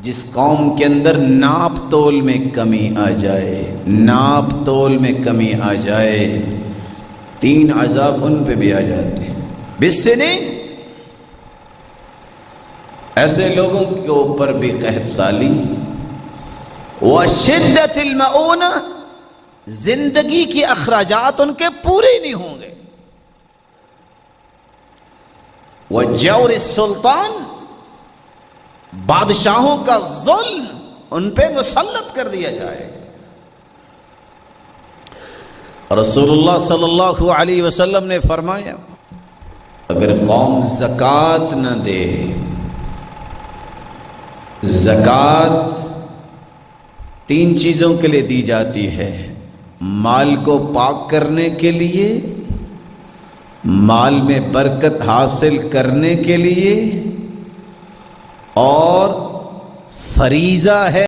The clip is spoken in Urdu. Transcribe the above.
جس قوم کے اندر ناپ تول میں کمی آ جائے، ناپ تول میں کمی آ جائے، 3 عذاب ان پہ بھی آ جاتے ہیں۔ بالسنی، ایسے لوگوں کے اوپر بھی قحط سالی، وشدت المعونہ، زندگی کے اخراجات ان کے پورے نہیں ہوں گے، وجور السلطان، بادشاہوں کا ظلم ان پہ مسلط کر دیا جائے۔ رسول اللہ صلی اللہ علیہ وسلم نے فرمایا اگر قوم زکوٰۃ نہ دے، زکوٰۃ 3 چیزوں کے لیے دی جاتی ہے، مال کو پاک کرنے کے لیے، مال میں برکت حاصل کرنے کے لیے، اور فریضہ ہے